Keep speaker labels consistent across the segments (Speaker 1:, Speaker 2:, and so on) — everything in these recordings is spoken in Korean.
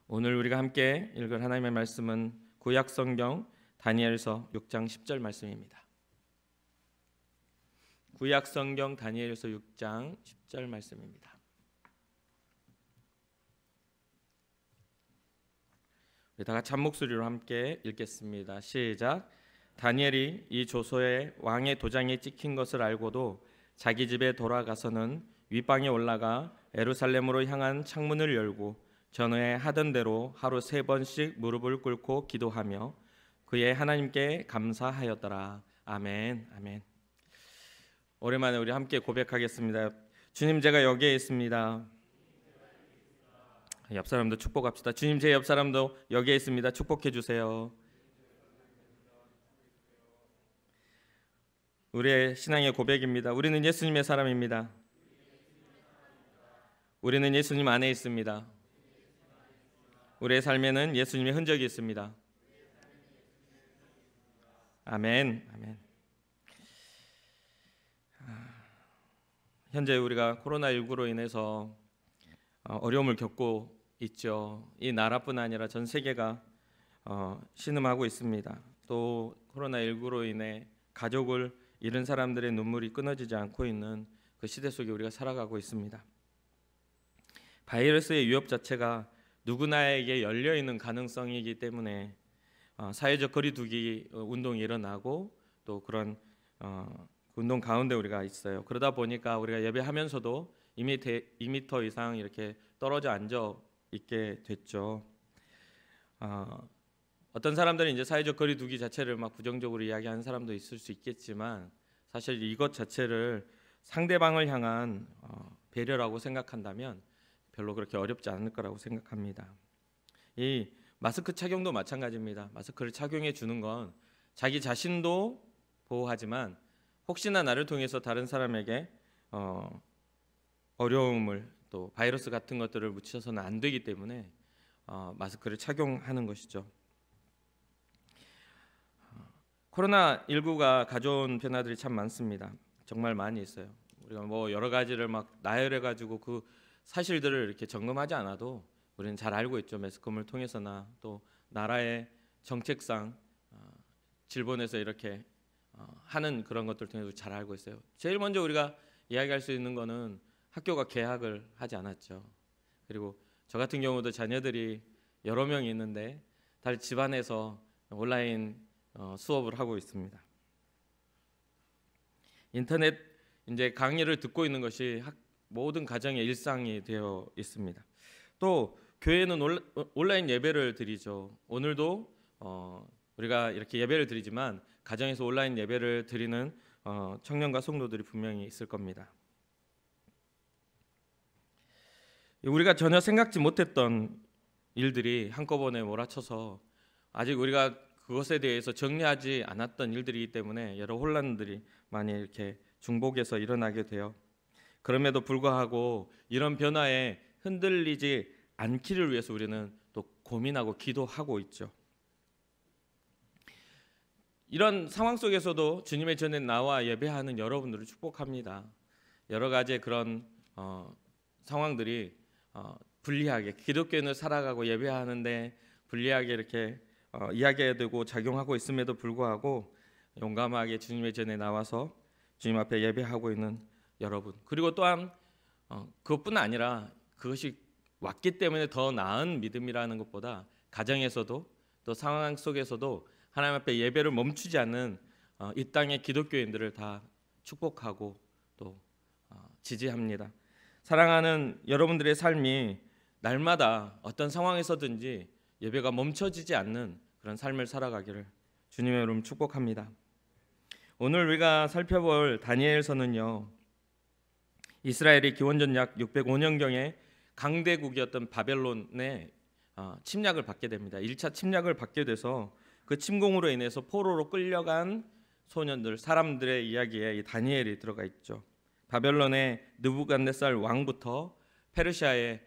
Speaker 1: 오늘 우리가 함께 읽을 하나님의 말씀은 구약 성경 다니엘서 6장 10절 말씀입니다. 구약 성경 다니엘서 6장 10절 말씀입니다. 우리 다 같이 한 목소리로 함께 읽겠습니다. 시작. 다니엘이 이 조서에 왕의 도장이 찍힌 것을 알고도 자기 집에 돌아가서는 윗방에 올라가 예루살렘으로 향한 창문을 열고 전에 하던 대로 하루 3번씩 무릎을 꿇고 기도하며 그의 하나님께 감사하였더라. 아멘. 아멘. 오랜만에 우리 함께 고백하겠습니다. 주님, 제가 여기에 있습니다. 옆 사람도 축복합시다. 주님, 제 옆 사람도 여기에 있습니다. 축복해 주세요. 우리의 신앙의 고백입니다. 우리는 예수님의 사람입니다. 우리는 예수님 안에 있습니다. 우리의 삶에는 예수님의 흔적이 있습니다. 아멘. 아멘. 현재 우리가 코로나19로 인해서 어려움을 겪고 있죠. 이 나라뿐 아니라 전 세계가 신음하고 있습니다. 또 코로나19로 인해 가족을 잃은 사람들의 눈물이 끊어지지 않고 있는 그 시대 속에 우리가 살아가고 있습니다. 바이러스의 위협 자체가 누구나에게 열려있는 가능성이기 때문에 사회적 거리두기 운동이 일어나고 또 그런 운동 가운데 우리가 있어요. 그러다 보니까 우리가 예배하면서도 2m 이상 이렇게 떨어져 앉아 있게 됐죠. 어떤 사람들은 이제 사회적 거리두기 자체를 막 부정적으로 이야기하는 사람도 있을 수 있겠지만 사실 이것 자체를 상대방을 향한 배려라고 생각한다면 별로 그렇게 어렵지 않을 거라고 생각합니다. 이 마스크 착용도 마찬가지입니다. 마스크를 착용해 주는 건 자기 자신도 보호하지만 혹시나 나를 통해서 다른 사람에게 어려움을 또 바이러스 같은 것들을 묻혀서는 안 되기 때문에 마스크를 착용하는 것이죠. 코로나19가 가져온 변화들이 참 많습니다. 정말 많이 있어요. 우리가 뭐 여러 가지를 막 나열해 가지고 그 사실들을 이렇게 점검하지 않아도 우리는 잘 알고 있죠. 매스컴을 통해서나 또 나라의 정책상 질본에서 이렇게 하는 그런 것들 통해서 잘 알고 있어요. 제일 먼저 우리가 이야기할 수 있는 거는 학교가 개학을 하지 않았죠. 그리고 저 같은 경우도 자녀들이 여러 명이 있는데 다들 집안에서 온라인 수업을 하고 있습니다. 인터넷 이제 강의를 듣고 있는 것이 모든 가정의 일상이 되어 있습니다. 또 교회는 온라인 예배를 드리죠. 오늘도 우리가 이렇게 예배를 드리지만 가정에서 온라인 예배를 드리는 청년과 성도들이 분명히 있을 겁니다. 우리가 전혀 생각지 못했던 일들이 한꺼번에 몰아쳐서 아직 우리가 그것에 대해서 정리하지 않았던 일들이기 때문에 여러 혼란들이 많이 이렇게 중복해서 일어나게 돼요. 그럼에도 불구하고 이런 변화에 흔들리지 않기를 위해서 우리는 또 고민하고 기도하고 있죠. 이런 상황 속에서도 주님의 전에 나와 예배하는 여러분들을 축복합니다. 여러 가지의 그런 상황들이 불리하게 기독교인을 살아가고 예배하는데 불리하게 이렇게 이야기해야 되고 작용하고 있음에도 불구하고 용감하게 주님의 전에 나와서 주님 앞에 예배하고 있는 여러분, 그리고 또한 그것뿐 아니라 그것이 왔기 때문에 더 나은 믿음이라는 것보다 가정에서도 또 상황 속에서도 하나님 앞에 예배를 멈추지 않는 이 땅의 기독교인들을 다 축복하고 또 지지합니다. 사랑하는 여러분들의 삶이 날마다 어떤 상황에서든지 예배가 멈춰지지 않는 그런 삶을 살아가기를 주님의 이름 축복합니다. 오늘 우리가 살펴볼 다니엘서는요, 이스라엘이 기원전 약 605년경에 강대국이었던 바벨론의 침략을 받게 됩니다. 1차 침략을 받게 돼서 그 침공으로 인해서 포로로 끌려간 소년들, 사람들의 이야기에 이 다니엘이 들어가 있죠. 바벨론의 느부갓네살 왕부터 페르시아의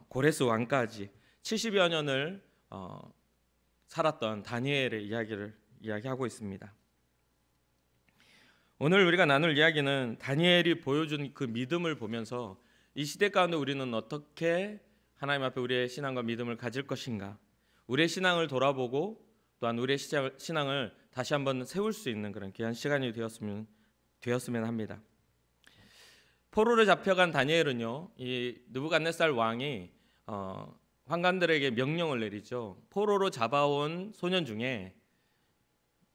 Speaker 1: 고레스 왕까지 70여 년을 살았던 다니엘의 이야기를 이야기하고 있습니다. 오늘 우리가 나눌 이야기는 다니엘이 보여준 그 믿음을 보면서 이 시대 가운데 우리는 어떻게 하나님 앞에 우리의 신앙과 믿음을 가질 것인가? 우리의 신앙을 돌아보고 또한 우리의 신앙을 다시 한번 세울 수 있는 그런 귀한 시간이 되었으면 합니다. 포로로 잡혀간 다니엘은요, 이 느부갓네살 왕이 환관들에게 명령을 내리죠. 포로로 잡아온 소년 중에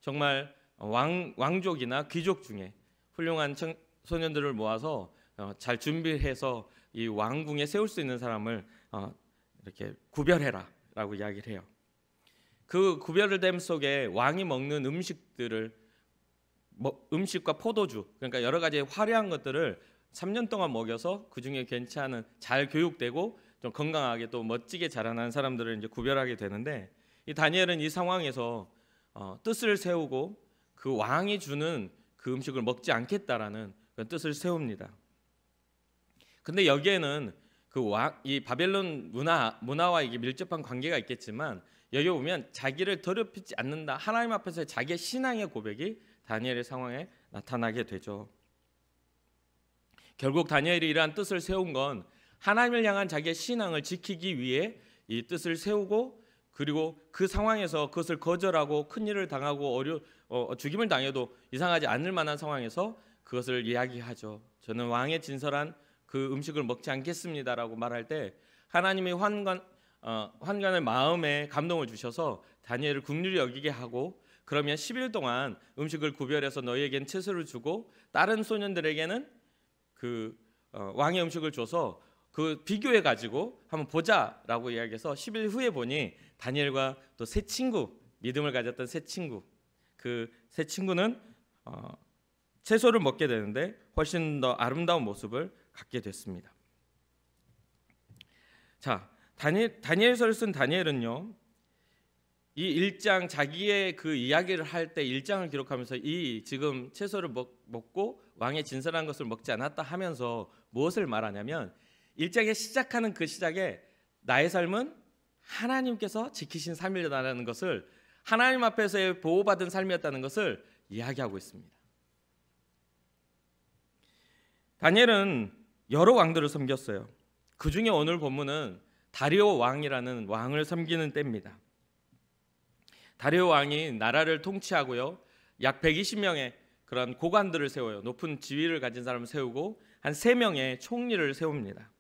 Speaker 1: 정말 왕족이나 귀족 중에 훌륭한 소년들을 모아서 잘 준비해서 이 왕궁에 세울 수 있는 사람을 이렇게 구별해라라고 이야기를 해요. 그 구별됨 속에 왕이 먹는 음식과 포도주, 그러니까 여러 가지 화려한 것들을 3년 동안 먹여서 그 중에 괜찮은 잘 교육되고 좀 건강하게 또 멋지게 자라나는 사람들을 이제 구별하게 되는데, 이 다니엘은 이 상황에서 뜻을 세우고 그 왕이 주는 그 음식을 먹지 않겠다라는 그런 뜻을 세웁니다. 근데 여기에는 이 바벨론 문화와 이게 밀접한 관계가 있겠지만, 여기 보면 자기를 더럽히지 않는다, 하나님 앞에서의 자기의 신앙의 고백이 다니엘의 상황에 나타나게 되죠. 결국 다니엘이 이러한 뜻을 세운 건 하나님을 향한 자기의 신앙을 지키기 위해 이 뜻을 세우고, 그리고 그 상황에서 그것을 거절하고 큰일을 당하고 죽임을 당해도 이상하지 않을 만한 상황에서 그것을 이야기하죠. 저는 왕의 진설한 그 음식을 먹지 않겠습니다라고 말할 때 하나님이 환관의 마음에 감동을 주셔서 다니엘을 긍휼히 여기게 하고, 그러면 10일 동안 음식을 구별해서 너희에겐 채소를 주고 다른 소년들에게는 그 왕의 음식을 줘서 그 비교해 가지고 한번 보자라고 이야기해서 10일 후에 보니 다니엘과 또 새 친구, 믿음을 가졌던 새 친구, 그 새 친구는 채소를 먹게 되는데 훨씬 더 아름다운 모습을 갖게 됐습니다. 자, 다니엘서를 쓴 다니엘은요, 이 1장 자기의 그 이야기를 할 때 1장을 기록하면서 이 지금 채소를 먹고 왕의 진설한 것을 먹지 않았다 하면서 무엇을 말하냐면, 1장에 시작하는 그 시작에 나의 삶은 하나님께서 지키신 삶이라는 것을, 하나님 앞에서의 보호받은 삶이었다는 것을 이야기하고 있습니다. 다니엘은 여러 왕들을 섬겼어요. 그 중에 오늘 본문은 다리오 왕이라는 왕을 섬기는 때입니다. 다리오 왕이 나라를 통치하고요, 약 120명의 그런 고관들을 세워요. 높은 지위를 가진 사람을 세우고 한 3명의 총리를 세웁니다.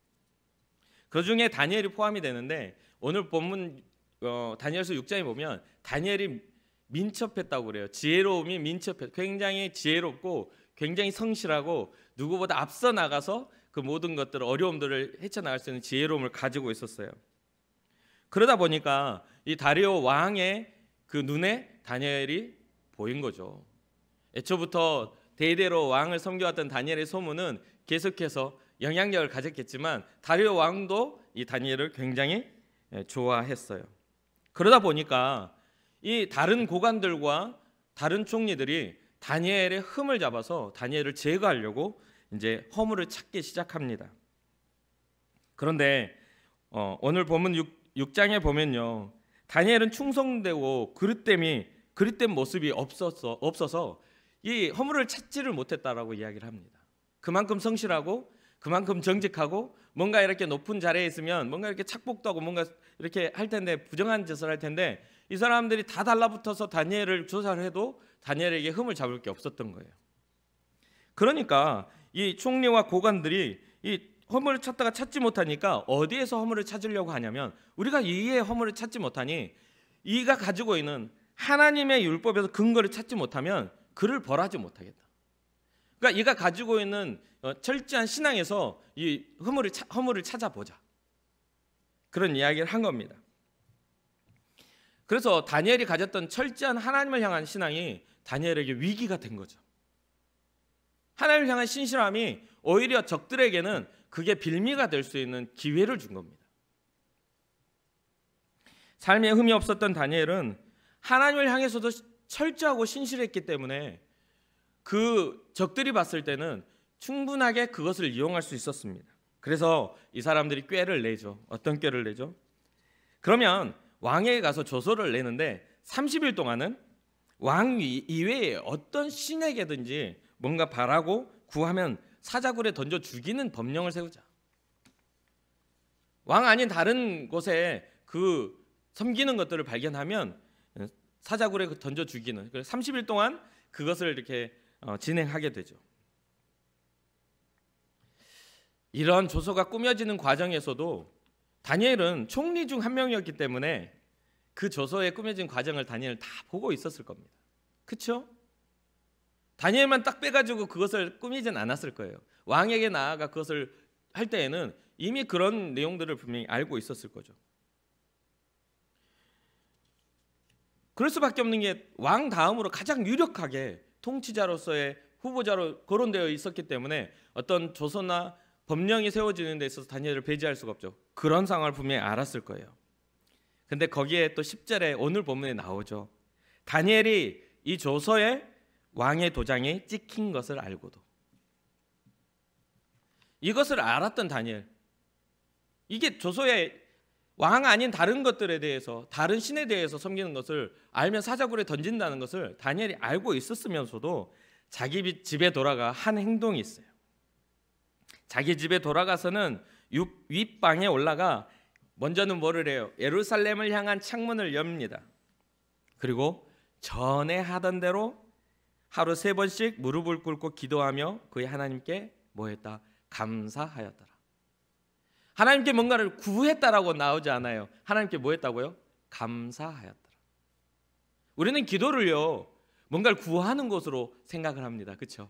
Speaker 1: 그 중에 다니엘이 포함이 되는데, 오늘 본문 다니엘서 6장에 보면 다니엘이 민첩했다고 그래요. 지혜로움이 민첩해, 굉장히 지혜롭고 굉장히 성실하고 누구보다 앞서 나가서 그 모든 것들을, 어려움들을 헤쳐나갈 수 있는 지혜로움을 가지고 있었어요. 그러다 보니까 이 다리오 왕의 그 눈에 다니엘이 보인 거죠. 애초부터 대대로 왕을 섬겨왔던 다니엘의 소문은 계속해서 영향력을 가졌겠지만 다리오 왕도 이 다니엘을 굉장히 좋아했어요. 그러다 보니까 이 다른 고관들과 다른 총리들이 다니엘의 흠을 잡아서 다니엘을 제거하려고 이제 허물을 찾기 시작합니다. 그런데 오늘 본문 6장에 보면요, 다니엘은 충성되고 그릇된 모습이 없어서 이 허물을 찾지를 못했다라고 이야기를 합니다. 그만큼 성실하고 그만큼 정직하고 뭔가 이렇게 높은 자리에 있으면 뭔가 이렇게 착복도 하고 뭔가 이렇게 할 텐데, 부정한 짓을 할 텐데, 이 사람들이 다 달라붙어서 다니엘을 조사를 해도 다니엘에게 흠을 잡을 게 없었던 거예요. 그러니까 이 총리와 고관들이 이 허물을 찾다가 찾지 못하니까 어디에서 허물을 찾으려고 하냐면, 우리가 이의 허물을 찾지 못하니 이가 가지고 있는 하나님의 율법에서 근거를 찾지 못하면 그를 벌하지 못하겠다. 그러니까 이가 가지고 있는 철저한 신앙에서 이 허물을 찾아보자, 그런 이야기를 한 겁니다. 그래서 다니엘이 가졌던 철저한 하나님을 향한 신앙이 다니엘에게 위기가 된 거죠. 하나님을 향한 신실함이 오히려 적들에게는 그게 빌미가 될 수 있는 기회를 준 겁니다. 삶에 흠이 없었던 다니엘은 하나님을 향해서도 철저하고 신실했기 때문에 그 적들이 봤을 때는 충분하게 그것을 이용할 수 있었습니다. 그래서 이 사람들이 꾀를 내죠. 어떤 꾀를 내죠? 그러면 왕에게 가서 조서를 내는데 30일 동안은 왕 이외에 어떤 신에게든지 뭔가 바라고 구하면 사자굴에 던져 죽이는 법령을 세우자. 왕 아닌 다른 곳에 그 섬기는 것들을 발견하면 사자굴에 던져 죽이는, 그래서 30일 동안 그것을 이렇게 진행하게 되죠. 이런 조서가 꾸며지는 과정에서도 다니엘은 총리 중 한 명이었기 때문에 그 조서에 꾸며진 과정을 다니엘은 다 보고 있었을 겁니다. 그렇죠? 다니엘만 딱 빼가지고 그것을 꾸미진 않았을 거예요. 왕에게 나아가 그것을 할 때에는 이미 그런 내용들을 분명히 알고 있었을 거죠. 그럴 수밖에 없는 게 왕 다음으로 가장 유력하게 통치자로서의 후보자로 거론되어 있었기 때문에 어떤 조서나 법령이 세워지는 데 있어서 다니엘을 배제할 수가 없죠. 그런 상황을 분명히 알았을 거예요. 근데 거기에 또 10절에 오늘 본문에 나오죠. 다니엘이 이 조서에 왕의 도장이 찍힌 것을 알고도, 이것을 알았던 다니엘, 이게 조서에 왕 아닌 다른 것들에 대해서, 다른 신에 대해서 섬기는 것을 알면 사자굴에 던진다는 것을 다니엘이 알고 있었으면서도 자기 집에 돌아가 한 행동이 있어요. 자기 집에 돌아가서는 윗방에 올라가 먼저는 뭐를 해요? 예루살렘을 향한 창문을 엽니다. 그리고 전에 하던 대로 하루 3번씩 무릎을 꿇고 기도하며 그의 하나님께 뭐 했다? 감사하였더라. 하나님께 뭔가를 구했다라고 나오지 않아요. 하나님께 뭐 했다고요? 감사하였더라. 우리는 기도를요, 뭔가를 구하는 것으로 생각을 합니다. 그렇죠?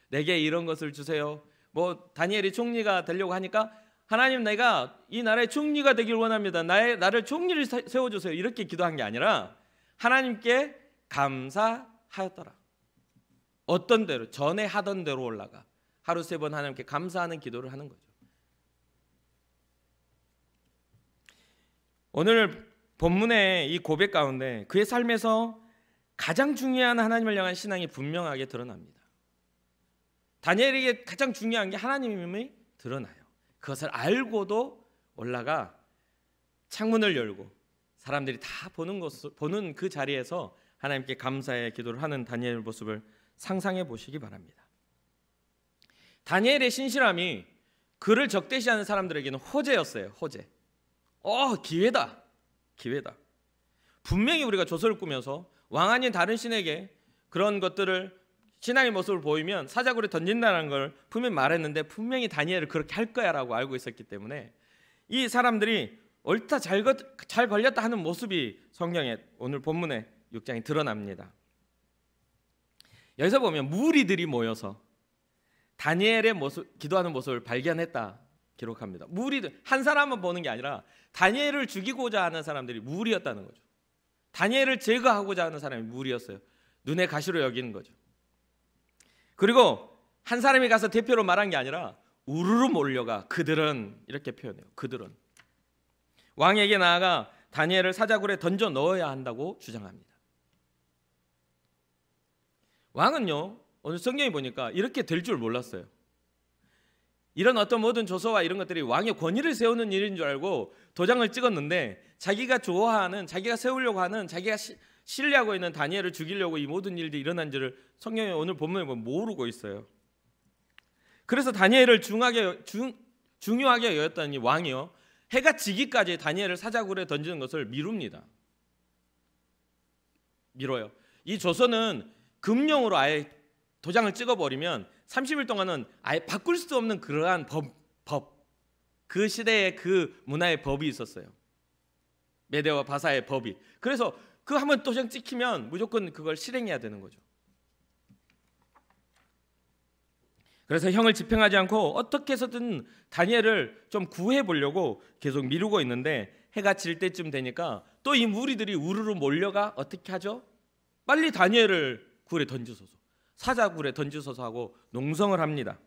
Speaker 1: 내게 이런 것을 주세요. 뭐 다니엘이 총리가 되려고 하니까 하나님, 내가 이 나라의 총리가 되길 원합니다. 나를 총리를 세워주세요. 이렇게 기도한 게 아니라 하나님께 감사하였더라. 어떤 대로, 전에 하던 대로 올라가 하루 3번 하나님께 감사하는 기도를 하는 거죠. 오늘 본문의 이 고백 가운데 그의 삶에서 가장 중요한 하나님을 향한 신앙이 분명하게 드러납니다. 다니엘에게 가장 중요한 게 하나님임이 드러나요. 그것을 알고도 올라가 창문을 열고 사람들이 다 보는 그 자리에서 하나님께 감사의 기도를 하는 다니엘 모습을 상상해 보시기 바랍니다. 다니엘의 신실함이 그를 적대시하는 사람들에게는 호재였어요. 호재. 기회다. 기회다. 분명히 우리가 조서를 꾸면서 왕 아닌 다른 신에게 그런 것들을, 신앙의 모습을 보이면 사자굴에 던진다는 걸 분명히 말했는데 분명히 다니엘을 그렇게 할 거야라고 알고 있었기 때문에 이 사람들이 옳다 잘 걸렸다 하는 모습이 성경에 오늘 본문의 6장에 드러납니다. 여기서 보면 무리들이 모여서 다니엘의 모습, 기도하는 모습을 발견했다 기록합니다. 무리들, 한 사람만 보는 게 아니라 다니엘을 죽이고자 하는 사람들이 무리였다는 거죠. 다니엘을 제거하고자 하는 사람이 무리였어요. 눈에 가시로 여기는 거죠. 그리고 한 사람이 가서 대표로 말한 게 아니라 우르르 몰려가, 그들은, 이렇게 표현해요. 그들은 왕에게 나아가 다니엘을 사자굴에 던져 넣어야 한다고 주장합니다. 왕은요, 오늘 성경에 보니까 이렇게 될 줄 몰랐어요. 이런 어떤 모든 조서와 이런 것들이 왕의 권위를 세우는 일인 줄 알고 도장을 찍었는데, 자기가 좋아하는, 자기가 세우려고 하는, 자기가 신뢰하고 있는 다니엘을 죽이려고 이 모든 일들이 일어난 줄을 성경에 오늘 본문에 보면 모르고 있어요. 그래서 다니엘을 중요하게 여겼던 이 왕이요, 해가 지기까지 다니엘을 사자굴에 던지는 것을 미룹니다. 미뤄요. 이 조서는 금령으로 아예 도장을 찍어버리면 30일 동안은 아예 바꿀 수 없는 그러한 법, 그 시대의 그 문화의 법이 있었어요. 메대와 바사의 법이. 그래서 그 한번 도장 찍히면 무조건 그걸 실행해야 되는 거죠. 그래서 형을 집행하지 않고 어떻게 해서든 다니엘을 좀 구해 보려고 계속 미루고 있는데, 해가 질 때쯤 되니까 또 이 무리들이 우르르 몰려가 어떻게 하죠? 빨리 다니엘을 굴에 던지소서, 사자굴에 던지소서 하고 농성을 합니다.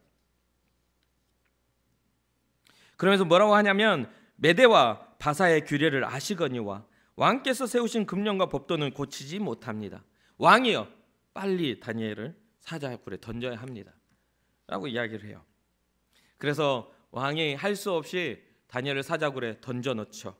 Speaker 1: 그러면서 뭐라고 하냐면, 메대와 바사의 규례를 아시거니와 왕께서 세우신 금령과 법도는 고치지 못합니다. 왕이여, 빨리 다니엘을 사자굴에 던져야 합니다 라고 이야기를 해요. 그래서 왕이 할 수 없이 다니엘을 사자굴에 던져 넣죠.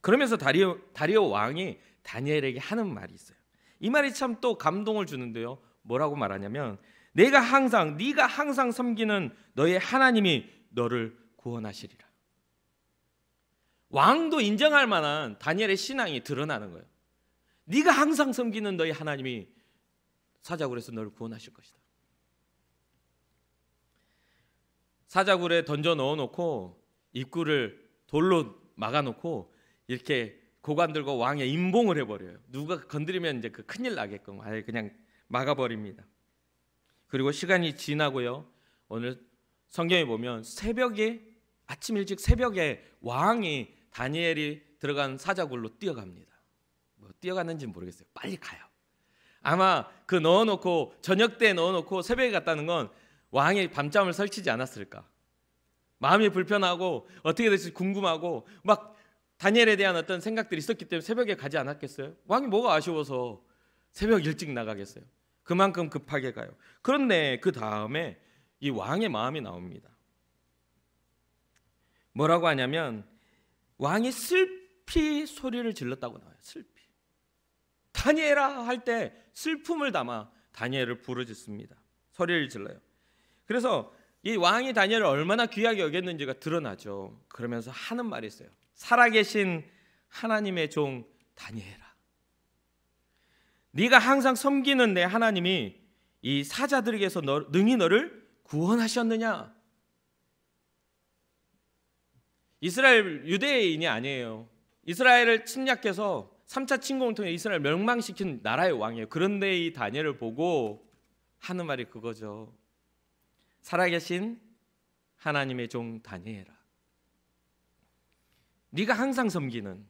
Speaker 1: 그러면서 다리오 왕이 다니엘에게 하는 말이 있어요. 이 말이 참 또 감동을 주는데요, 뭐라고 말하냐면, 네가 항상 섬기는 너의 하나님이 너를 구원하시리라. 왕도 인정할 만한 다니엘의 신앙이 드러나는 거예요. 네가 항상 섬기는 너희 하나님이 사자굴에서 너를 구원하실 것이다. 사자굴에 던져 넣어놓고 입구를 돌로 막아놓고 이렇게 고관들과 왕의 임봉을 해버려요. 누가 건드리면 이제 그 큰일 나게끔 아예 그냥 막아버립니다. 그리고 시간이 지나고요. 오늘 성경에 보면 아침 일찍 새벽에 왕이 다니엘이 들어간 사자굴로 뛰어갑니다. 뭐 뛰어갔는지 모르겠어요. 빨리 가요. 아마 그 넣어놓고 저녁 때 넣어놓고 새벽에 갔다는 건 왕이 밤잠을 설치지 않았을까. 마음이 불편하고 어떻게 될지 궁금하고 막 다니엘에 대한 어떤 생각들이 있었기 때문에 새벽에 가지 않았겠어요? 왕이 뭐가 아쉬워서 새벽 일찍 나가겠어요? 그만큼 급하게 가요. 그런데 그 다음에 이 왕의 마음이 나옵니다. 뭐라고 하냐면 왕이 슬피 소리를 질렀다고 나와요. 슬피. 다니엘아 할 때 슬픔을 담아 다니엘을 부르짖습니다. 소리를 질러요. 그래서 이 왕이 다니엘을 얼마나 귀하게 여겼는지가 드러나죠. 그러면서 하는 말이 있어요. 살아계신 하나님의 종 다니엘아, 네가 항상 섬기는 내 하나님이 이 사자들에게서 능히 너를 구원하셨느냐? 이스라엘 유대인이 아니에요. 이스라엘을 침략해서 3차 침공을 통해 이스라엘 멸망시킨 나라의 왕이에요. 그런데 이 다니엘을 보고 하는 말이 그거죠. 살아계신 하나님의 종 다니엘아, 네가 항상 섬기는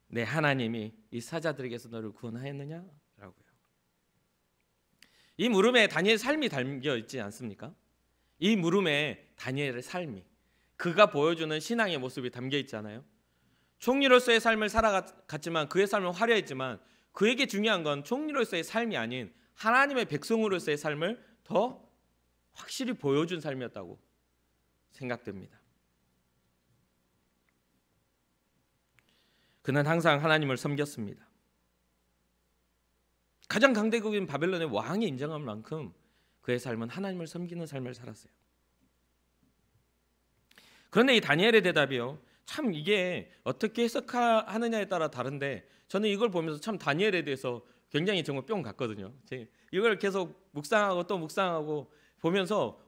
Speaker 1: 내 하나님이 이 사자들에게서 너를 구원하였느냐라고요. 이 물음에 다니엘의 삶이 담겨 있지 않습니까? 이 물음에 다니엘의 삶이, 그가 보여주는 신앙의 모습이 담겨 있잖아요. 총리로서의 삶을 살아갔지만 그의 삶은 화려했지만 그에게 중요한 건 총리로서의 삶이 아닌 하나님의 백성으로서의 삶을 더 확실히 보여준 삶이었다고 생각됩니다. 그는 항상 하나님을 섬겼습니다. 가장 강대국인 바벨론의 왕이 인정한 만큼 그의 삶은 하나님을 섬기는 삶을 살았어요. 그런데 이 다니엘의 대답이요, 참 이게 어떻게 해석하느냐에 따라 다른데 저는 이걸 보면서 참 다니엘에 대해서 굉장히 정말 뿅 갔거든요. 이걸 계속 묵상하고 또 묵상하고 보면서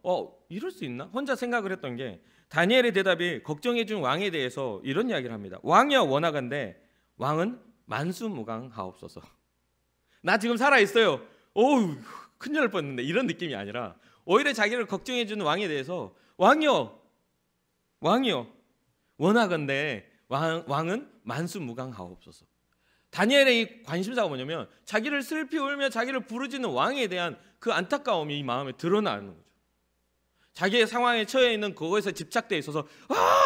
Speaker 1: 이럴 수 있나? 혼자 생각을 했던 게, 다니엘의 대답이 걱정해준 왕에 대해서 이런 이야기를 합니다. 왕이여 원하건대 왕은 만수무강하옵소서. 나 지금 살아있어요. 어우 큰일 날 뻔했는데, 이런 느낌이 아니라 오히려 자기를 걱정해주는 왕에 대해서 왕이여 원하건대 왕은 만수무강하옵소서. 다니엘의 이 관심사가 뭐냐면 자기를 슬피 울며 자기를 부르짖는 왕에 대한 그 안타까움이 이 마음에 드러나는 거죠. 자기의 상황에 처해 있는 그거에서 집착돼 있어서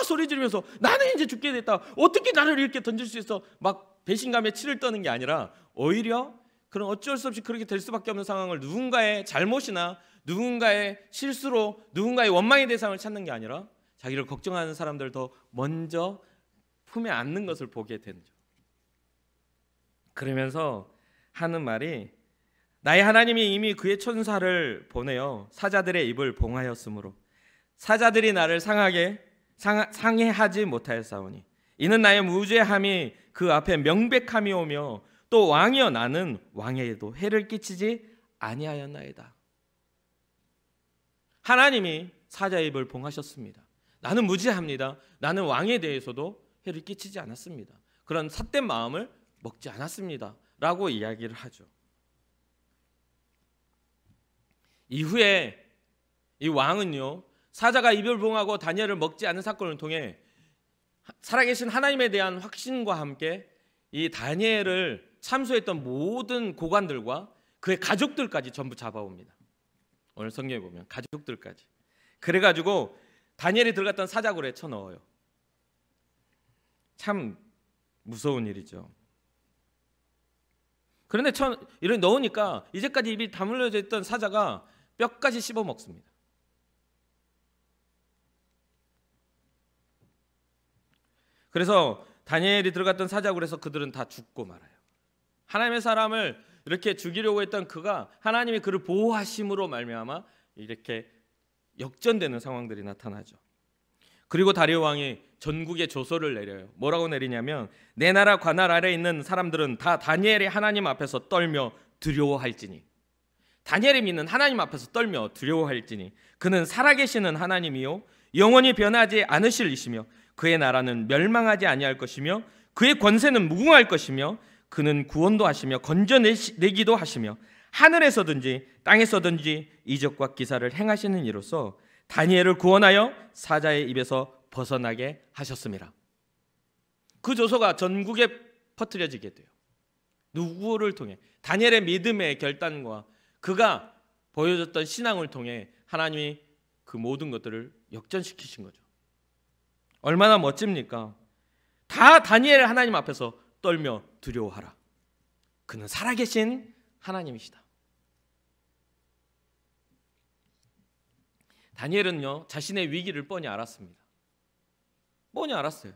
Speaker 1: 소리 지르면서 나는 이제 죽게 됐다, 어떻게 나를 이렇게 던질 수 있어, 막 배신감에 치를 떠는 게 아니라 오히려 그런 어쩔 수 없이 그렇게 될 수밖에 없는 상황을 누군가의 잘못이나 누군가의 실수로 누군가의 원망의 대상을 찾는 게 아니라 자기를 걱정하는 사람들 더 먼저 품에 안는 것을 보게 되죠. 그러면서 하는 말이, 나의 하나님이 이미 그의 천사를 보내어 사자들의 입을 봉하였으므로 사자들이 나를 상해하지 못하였사오니 이는 나의 무죄함이 그 앞에 명백함이 오며 또 왕이여 나는 왕에게도 해를 끼치지 아니하였나이다. 하나님이 사자의 입을 봉하셨습니다. 나는 무죄합니다. 나는 왕에 대해서도 해를 끼치지 않았습니다. 그런 삿된 마음을 먹지 않았습니다 라고 이야기를 하죠. 이후에 이 왕은요, 사자가 입을 봉하고 다니엘을 먹지 않은 사건을 통해 살아계신 하나님에 대한 확신과 함께 이 다니엘을 참수했던 모든 고관들과 그의 가족들까지 전부 잡아옵니다. 오늘 성경에 보면 가족들까지. 그래가지고 다니엘이 들어갔던 사자굴에 쳐넣어요. 참 무서운 일이죠. 그런데 이렇게 넣으니까 이제까지 입이 다물려져 있던 사자가 뼈까지 씹어 먹습니다. 그래서 다니엘이 들어갔던 사자굴에서 그들은 다 죽고 말아요. 하나님의 사람을 이렇게 죽이려고 했던 그가 하나님이 그를 보호하심으로 말미암아 이렇게 역전되는 상황들이 나타나죠. 그리고 다리오 왕이 전국에 조서를 내려요. 뭐라고 내리냐면 내 나라 관할 아래에 있는 사람들은 다 다니엘의 하나님 앞에서 떨며 두려워할지니, 다니엘이 믿는 하나님 앞에서 떨며 두려워할지니 그는 살아계시는 하나님이요 영원히 변하지 않으실 이시며 그의 나라는 멸망하지 아니할 것이며 그의 권세는 무궁할 것이며 그는 구원도 하시며 건져내기도 하시며 하늘에서든지 땅에서든지 이적과 기사를 행하시는 이로써 다니엘을 구원하여 사자의 입에서 벗어나게 하셨습니다. 그 조서가 전국에 퍼뜨려지게 돼요. 누구를 통해? 다니엘의 믿음의 결단과 그가 보여줬던 신앙을 통해 하나님이 그 모든 것들을 역전시키신 거죠. 얼마나 멋집니까? 다 다니엘 하나님 앞에서 떨며 두려워하라. 그는 살아계신 하나님이시다. 다니엘은요 자신의 위기를 뻔히 알았습니다. 뻔히 알았어요.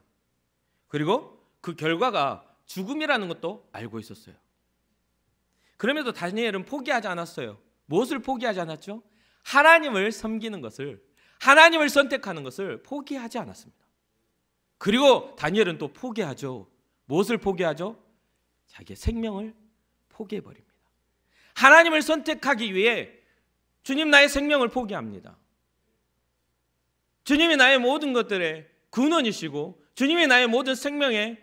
Speaker 1: 그리고 그 결과가 죽음이라는 것도 알고 있었어요. 그럼에도 다니엘은 포기하지 않았어요. 무엇을 포기하지 않았죠? 하나님을 섬기는 것을, 하나님을 선택하는 것을 포기하지 않았습니다. 그리고 다니엘은 또 포기하죠. 무엇을 포기하죠? 자기의 생명을 포기해버립니다. 하나님을 선택하기 위해 주님 나의 생명을 포기합니다. 주님이 나의 모든 것들의 근원이시고 주님이 나의 모든 생명의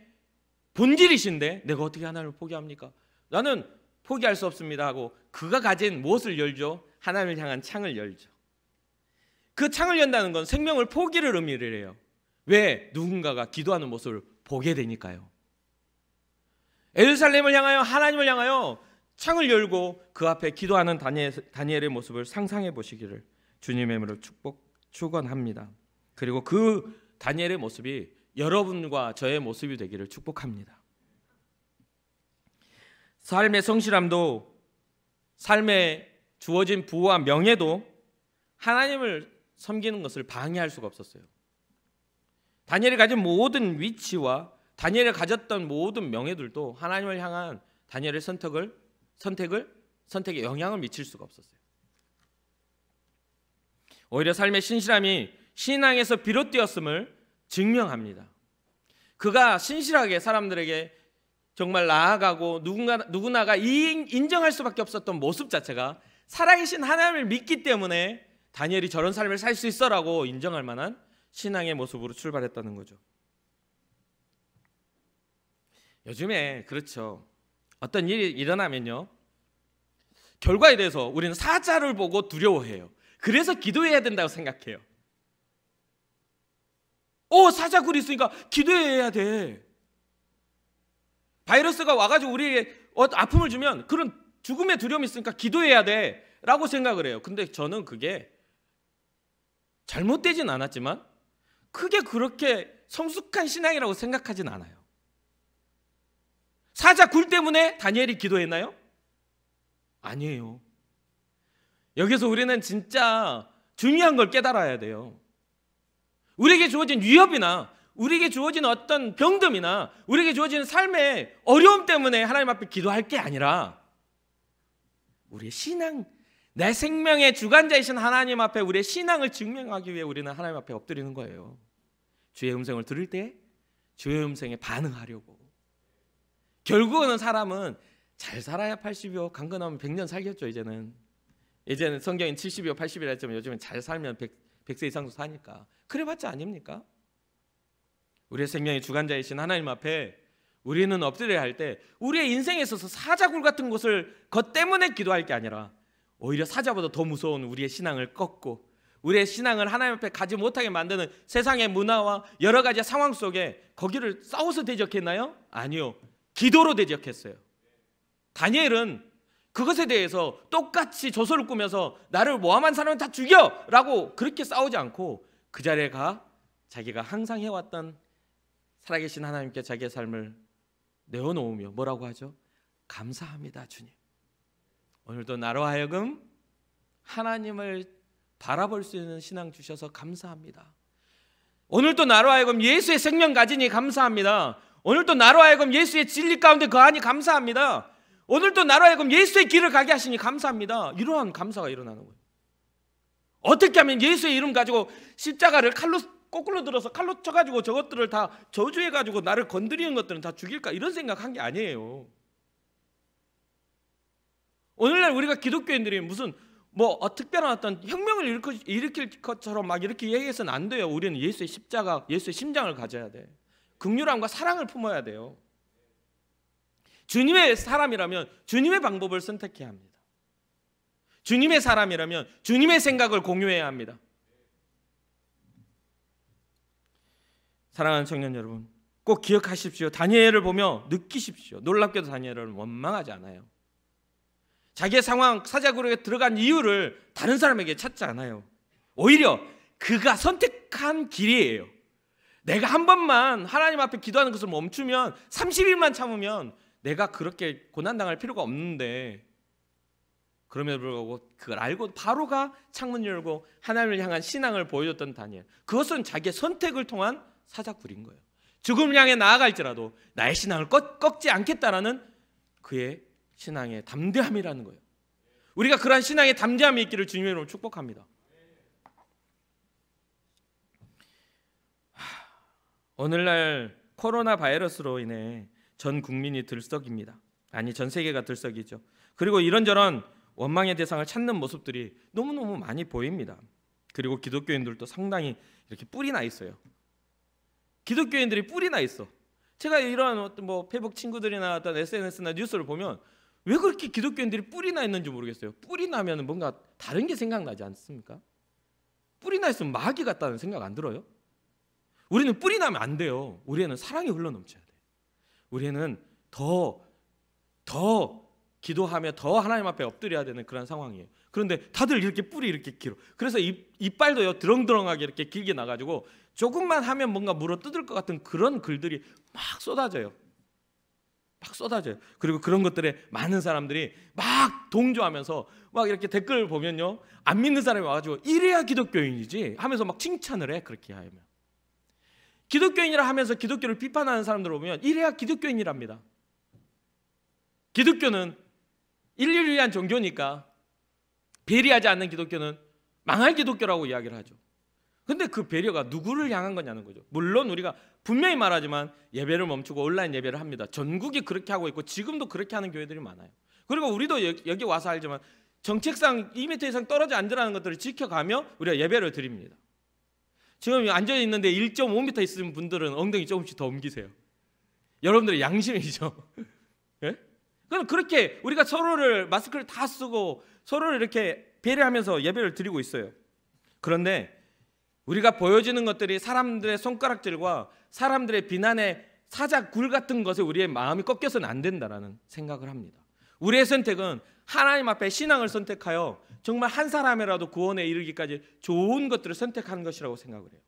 Speaker 1: 본질이신데 내가 어떻게 하나님을 포기합니까? 나는 포기할 수 없습니다 하고 그가 가진 무엇을 열죠? 하나님을 향한 창을 열죠. 그 창을 연다는 건 생명을 포기를 의미를 해요. 왜? 누군가가 기도하는 모습을 보게 되니까요. 예루살렘을 향하여, 하나님을 향하여 창을 열고 그 앞에 기도하는 다니엘의 모습을 상상해 보시기를 주님의 이름으로 축원합니다. 그리고 그 다니엘의 모습이 여러분과 저의 모습이 되기를 축복합니다. 삶의 성실함도, 삶에 주어진 부와 명예도 하나님을 섬기는 것을 방해할 수가 없었어요. 다니엘이 가진 모든 위치와 다니엘이 가졌던 모든 명예들도 하나님을 향한 다니엘의 선택에 영향을 미칠 수가 없었어요. 오히려 삶의 신실함이 신앙에서 비롯되었음을 증명합니다. 그가 신실하게 사람들에게 정말 나아가고 누구나가 인정할 수밖에 없었던 모습 자체가 살아계신 하나님을 믿기 때문에 다니엘이 저런 삶을 살 수 있어라고 인정할 만한 신앙의 모습으로 출발했다는 거죠. 요즘에 그렇죠. 어떤 일이 일어나면요, 결과에 대해서 우리는 사자를 보고 두려워해요. 그래서 기도해야 된다고 생각해요. 사자굴이 있으니까 기도해야 돼. 바이러스가 와가지고 우리에게 아픔을 주면 그런 죽음의 두려움이 있으니까 기도해야 돼 라고 생각을 해요. 근데 저는 그게 잘못되진 않았지만 크게 그렇게 성숙한 신앙이라고 생각하진 않아요. 사자굴 때문에 다니엘이 기도했나요? 아니에요. 여기서 우리는 진짜 중요한 걸 깨달아야 돼요. 우리에게 주어진 위협이나 우리에게 주어진 어떤 병듦이나 우리에게 주어진 삶의 어려움 때문에 하나님 앞에 기도할 게 아니라 우리의 신앙, 내 생명의 주관자이신 하나님 앞에 우리의 신앙을 증명하기 위해 우리는 하나님 앞에 엎드리는 거예요. 주의 음성을 들을 때 주의 음성에 반응하려고. 결국은 사람은 잘 살아야 80이요, 강건하면 100년 살겠죠. 이제는 성경인 70이요 80이라 했지만 요즘은 잘 살면 100세 이상도 사니까. 그래봤자 아닙니까? 우리의 생명의 주관자이신 하나님 앞에 우리는 엎드려야 할 때 우리의 인생에 있어서 사자굴 같은 것을 것 때문에 기도할 게 아니라 오히려 사자보다 더 무서운 우리의 신앙을 꺾고 우리의 신앙을 하나님 앞에 가지 못하게 만드는 세상의 문화와 여러 가지 상황 속에 거기를 싸워서 대적했나요? 아니요. 기도로 대적했어요. 다니엘은 그것에 대해서 똑같이 조서를 꾸며서 나를 모함한 사람은 다 죽여! 라고 그렇게 싸우지 않고 그 자리에 가 자기가 항상 해왔던 살아계신 하나님께 자기의 삶을 내어놓으며 뭐라고 하죠? 감사합니다 주님. 오늘도 나로 하여금 하나님을 바라볼 수 있는 신앙 주셔서 감사합니다. 오늘도 나로 하여금 예수의 생명 가지니 감사합니다. 오늘도 나로 하여금 예수의 진리 가운데 거하니 감사합니다. 오늘도 나로 하여금 예수의 길을 가게 하시니 감사합니다. 이러한 감사가 일어나는 거예요. 어떻게 하면 예수의 이름 가지고 십자가를 칼로 거꾸로 들어서 칼로 쳐가지고 저것들을 다 저주해가지고 나를 건드리는 것들은 다 죽일까 이런 생각한 게 아니에요. 오늘날 우리가 기독교인들이 무슨 특별한 어떤 혁명을 일으킬 것처럼 막 이렇게 얘기해서는 안 돼요. 우리는 예수의 십자가, 예수의 심장을 가져야 돼. 긍휼함과 사랑을 품어야 돼요. 주님의 사람이라면 주님의 방법을 선택해야 합니다. 주님의 사람이라면 주님의 생각을 공유해야 합니다. 사랑하는 청년 여러분, 꼭 기억하십시오. 다니엘을 보며 느끼십시오. 놀랍게도 다니엘은 원망하지 않아요. 자기의 상황, 사자굴에 들어간 이유를 다른 사람에게 찾지 않아요. 오히려 그가 선택한 길이에요. 내가 한 번만 하나님 앞에 기도하는 것을 멈추면 30일만 참으면 내가 그렇게 고난당할 필요가 없는데, 그럼에도 불구하고 그걸 알고 바로가 창문 열고 하나님을 향한 신앙을 보여줬던 다니엘. 그것은 자기의 선택을 통한 사자굴인 거예요. 죽음을 향해 나아갈지라도 나의 신앙을 꺾지 않겠다라는 그의 신앙의 담대함이라는 거예요. 우리가 그러한 신앙의 담대함이 있기를 주님의 이름으로 축복합니다. 오늘날 코로나 바이러스로 인해 전 국민이 들썩입니다. 아니, 전 세계가 들썩이죠. 그리고 이런저런 원망의 대상을 찾는 모습들이 너무너무 많이 보입니다. 그리고 기독교인들도 상당히 이렇게 뿔이 나 있어요. 기독교인들이 뿔이 나 있어. 제가 이런 어떤 페이북 친구들이나 어떤 SNS나 뉴스를 보면 왜 그렇게 기독교인들이 뿔이 나 있는지 모르겠어요. 뿔이 나면 뭔가 다른 게 생각나지 않습니까? 뿔이 나 있으면 마귀 같다는 생각 안 들어요? 우리는 뿔이 나면 안 돼요. 우리에는 사랑이 흘러넘쳐야 돼요. 우리는 더 기도하며 더 하나님 앞에 엎드려야 되는 그런 상황이에요. 그런데 다들 이렇게 뿔이 이렇게 길어. 그래서 이빨도요 드렁드렁하게 이렇게 길게 나가지고 조금만 하면 뭔가 물어 뜯을 것 같은 그런 글들이 막 쏟아져요. 그리고 그런 것들에 많은 사람들이 막 동조하면서 막 이렇게 댓글을 보면요, 안 믿는 사람이 와가지고 이래야 기독교인이지 하면서 막 칭찬을 해. 그렇게 하면 기독교인이라 하면서 기독교를 비판하는 사람들을 보면 이래야 기독교인이랍니다. 기독교는 인류를 위한 종교니까 배려하지 않는 기독교는 망할 기독교라고 이야기를 하죠. 근데 그 배려가 누구를 향한 거냐는 거죠. 물론 우리가 분명히 말하지만 예배를 멈추고 온라인 예배를 합니다. 전국이 그렇게 하고 있고 지금도 그렇게 하는 교회들이 많아요. 그리고 우리도 여기 와서 알지만 정책상 2m 이상 떨어져 앉으라는 것들을 지켜가며 우리가 예배를 드립니다. 지금 앉아 있는데 1.5m 있는 분들은 엉덩이 조금씩 더 옮기세요. 여러분들의 양심이죠. 예? 그럼 그렇게 우리가 서로를 마스크를 다 쓰고 서로를 이렇게 배려하면서 예배를 드리고 있어요. 그런데 우리가 보여지는 것들이 사람들의 손가락질과 사람들의 비난의 사자굴 같은 것에 우리의 마음이 꺾여서는 안 된다라는 생각을 합니다. 우리의 선택은 하나님 앞에 신앙을 선택하여 정말 한 사람이라도 구원에 이르기까지 좋은 것들을 선택하는 것이라고 생각을 해요.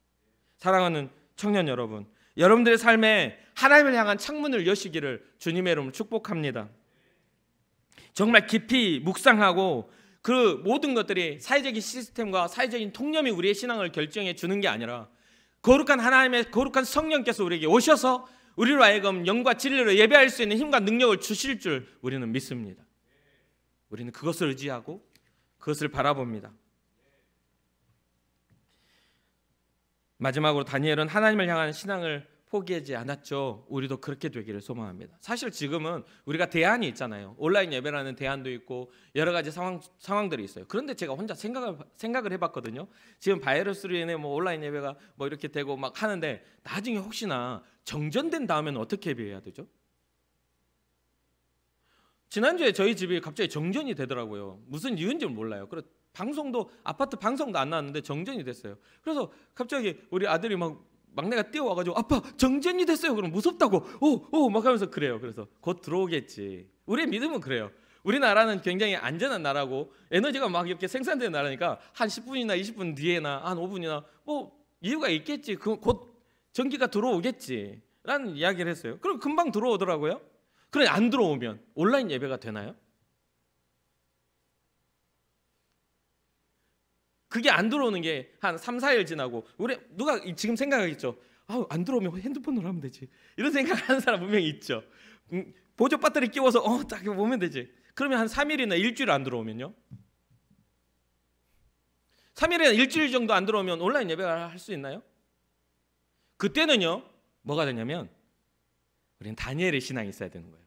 Speaker 1: 사랑하는 청년 여러분, 여러분들의 삶에 하나님을 향한 창문을 여시기를 주님의 이름으로 축복합니다. 정말 깊이 묵상하고 그 모든 것들이 사회적인 시스템과 사회적인 통념이 우리의 신앙을 결정해 주는 게 아니라 거룩한 하나님의 거룩한 성령께서 우리에게 오셔서 우리로 하여금 영과 진리로 예배할 수 있는 힘과 능력을 주실 줄 우리는 믿습니다. 우리는 그것을 의지하고 그것을 바라봅니다. 마지막으로 다니엘은 하나님을 향한 신앙을 포기하지 않았죠. 우리도 그렇게 되기를 소망합니다. 사실 지금은 우리가 대안이 있잖아요. 온라인 예배라는 대안도 있고 여러 가지 상황들이 있어요. 그런데 제가 혼자 생각을 해봤거든요. 지금 바이러스로 인해 온라인 예배가 이렇게 되고 막 하는데 나중에 혹시나 정전된 다음에는 어떻게 예배해야 되죠? 지난주에 저희 집이 갑자기 정전이 되더라고요. 무슨 이유인지는 몰라요. 그래서 아파트 방송도 안 나왔는데 정전이 됐어요. 그래서 갑자기 우리 아들이 막내가 뛰어와가지고 아빠 정전이 됐어요. 그럼 무섭다고 막 하면서 그래요. 그래서 곧 들어오겠지. 우리의 믿음은 그래요. 우리나라는 굉장히 안전한 나라고 에너지가 막 이렇게 생산되는 나라니까 한 10분이나 20분 뒤에나 한 5분이나 이유가 있겠지. 곧 전기가 들어오겠지 라는 이야기를 했어요. 그럼 금방 들어오더라고요. 그런데 안 들어오면 온라인 예배가 되나요? 그게 안 들어오는 게 한 3, 4일 지나고 누가 지금 생각하겠죠. 안 들어오면 핸드폰으로 하면 되지. 이런 생각하는 사람 분명히 있죠. 보조 배터리 끼워서 딱 보면 되지. 그러면 한 3일이나 일주일 안 들어오면요. 3일이나 일주일 정도 안 들어오면 온라인 예배가 할 수 있나요? 그때는요 뭐가 되냐면 우리는 다니엘의 신앙이 있어야 되는 거예요.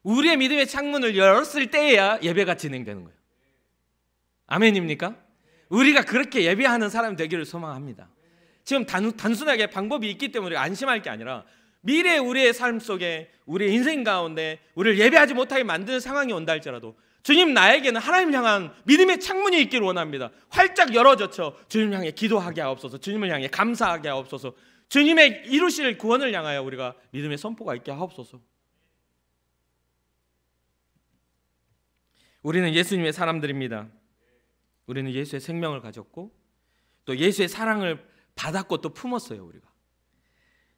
Speaker 1: 우리의 믿음의 창문을 열었을 때야 예배가 진행되는 거예요. 아멘입니까? 우리가 그렇게 예배하는 사람이 되기를 소망합니다. 지금 단순하게 방법이 있기 때문에 안심할 게 아니라 미래 우리의 삶 속에 우리의 인생 가운데 우리를 예배하지 못하게 만드는 상황이 온다 할지라도 주님 나에게는 하나님 향한 믿음의 창문이 있기를 원합니다. 활짝 열어젖혀 주님을 향해 기도하게 하옵소서. 주님을 향해 감사하게 하옵소서. 주님의 이루실 구원을 향하여 우리가 믿음의 선포가 있게 하옵소서. 우리는 예수님의 사람들입니다. 우리는 예수의 생명을 가졌고 또 예수의 사랑을 받았고 또 품었어요. 우리가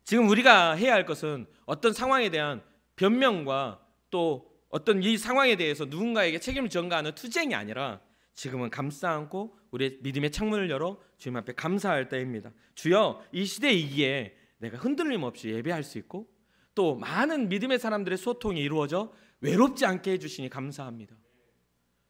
Speaker 1: 지금 우리가 해야 할 것은 어떤 상황에 대한 변명과 또 어떤 이 상황에 대해서 누군가에게 책임을 전가하는 투쟁이 아니라 지금은 감싸 안고 우리의 믿음의 창문을 열어 주님 앞에 감사할 때입니다. 주여, 이 시대 이기에 내가 흔들림 없이 예배할 수 있고 또 많은 믿음의 사람들의 소통이 이루어져 외롭지 않게 해주시니 감사합니다.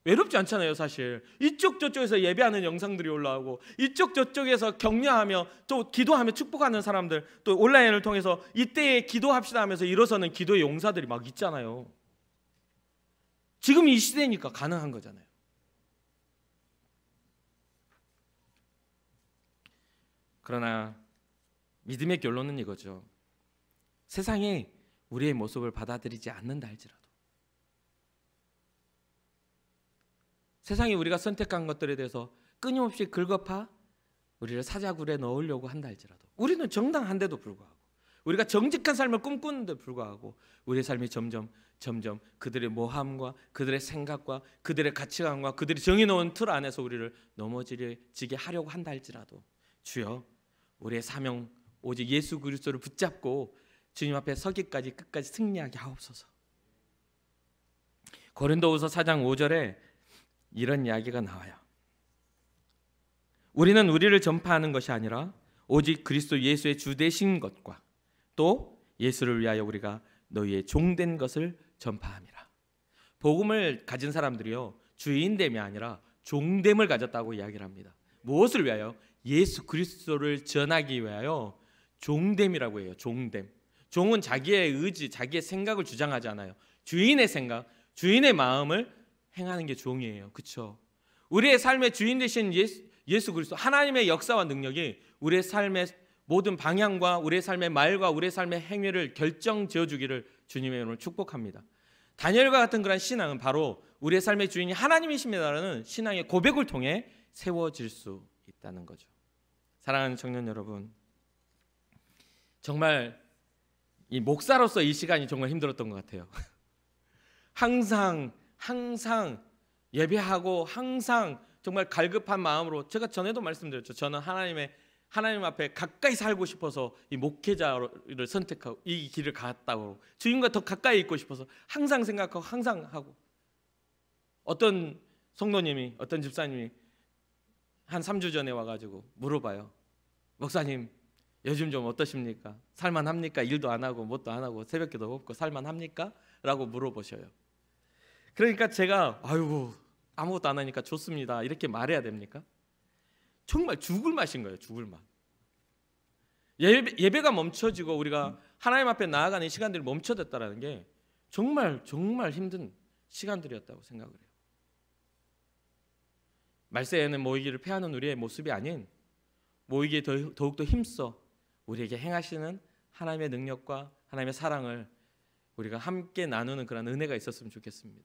Speaker 1: 외롭지 않잖아요. 사실 이쪽 저쪽에서 예배하는 영상들이 올라오고 이쪽 저쪽에서 격려하며 또 기도하며 축복하는 사람들, 또 온라인을 통해서 이때에 기도합시다 하면서 일어서는 기도의 용사들이 막 있잖아요. 지금 이 시대니까 가능한 거잖아요. 그러나 믿음의 결론은 이거죠. 세상이 우리의 모습을 받아들이지 않는다 할지라도, 세상이 우리가 선택한 것들에 대해서 끊임없이 긁어파 우리를 사자굴에 넣으려고 한다 할지라도, 우리는 정당한데도 불구하고, 우리가 정직한 삶을 꿈꾸는데 불구하고 우리의 삶이 점점 그들의 모함과 그들의 생각과 그들의 가치관과 그들이 정해놓은 틀 안에서 우리를 넘어지게 하려고 한다 할지라도, 주여, 우리의 사명 오직 예수 그리스도를 붙잡고 주님 앞에 서기까지 끝까지 승리하게 하옵소서. 고린도후서 4장 5절에 이런 이야기가 나와요. 우리는 우리를 전파하는 것이 아니라 오직 그리스도 예수의 주 되신 것과 또 예수를 위하여 우리가 너희의 종된 것을 전파함이라. 복음을 가진 사람들이요, 주인됨이 아니라 종됨을 가졌다고 이야기를 합니다. 무엇을 위하여? 예수 그리스도를 전하기 위하여 종됨이라고 해요. 종됨. 종은 자기의 의지, 자기의 생각을 주장하지 않아요. 주인의 생각, 주인의 마음을 행하는 게 종이에요. 그렇죠? 우리의 삶의 주인 되신 예수 그리스도, 하나님의 역사와 능력이 우리의 삶의 모든 방향과 우리의 삶의 말과 우리의 삶의 행위를 결정 지어주기를 주님의 이름으로 축복합니다. 다니엘과 같은 그런 신앙은 바로 우리의 삶의 주인이 하나님이십니다라는 신앙의 고백을 통해 세워질 수 있다는 거죠. 사랑하는 청년 여러분, 정말 이 목사로서 이 시간이 정말 힘들었던 것 같아요. 항상 예배하고 항상 정말 갈급한 마음으로, 제가 전에도 말씀드렸죠. 저는 하나님 앞에 가까이 살고 싶어서 이 목회자를 선택하고 이 길을 갔다고, 주님과 더 가까이 있고 싶어서 항상 생각하고 항상 하고, 어떤 성도님이, 어떤 집사님이 한 3주 전에 와가지고 물어봐요. 목사님, 요즘 좀 어떠십니까? 살만합니까? 일도 안 하고 뭣도 안 하고 새벽기도 없고 살만합니까? 라고 물어보셔요. 그러니까 제가 아이고 아무것도 안 하니까 좋습니다 이렇게 말해야 됩니까? 정말 죽을 맛인 거예요. 죽을 맛. 예배가 멈춰지고 우리가 하나님 앞에 나아가는 시간들이 멈춰졌다는 게 정말 힘든 시간들이었다고 생각을 해요. 말세에는 모이기를 패하는 우리의 모습이 아닌 모이기에 더욱더 힘써 우리에게 행하시는 하나님의 능력과 하나님의 사랑을 우리가 함께 나누는 그런 은혜가 있었으면 좋겠습니다.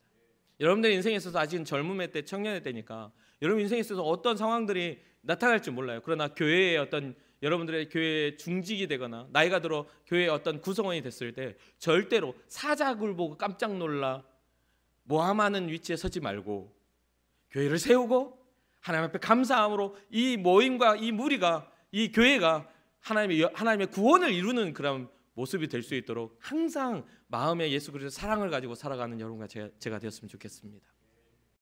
Speaker 1: 여러분들 인생에 있어서 아직은 젊음의 때, 청년의 때니까 여러분 인생에 있어서 어떤 상황들이 나타날지 몰라요. 그러나 교회의 어떤, 여러분들의 교회에 중직이 되거나 나이가 들어 교회의 어떤 구성원이 됐을 때 절대로 사작을 보고 깜짝 놀라 모함하는 위치에 서지 말고 교회를 세우고 하나님 앞에 감사함으로 이 모임과 이 무리가, 이 교회가 하나님의 구원을 이루는 그런 모습이 될 수 있도록 항상 마음에 예수 그리스도의 사랑을 가지고 살아가는 여러분과 제가 되었으면 좋겠습니다.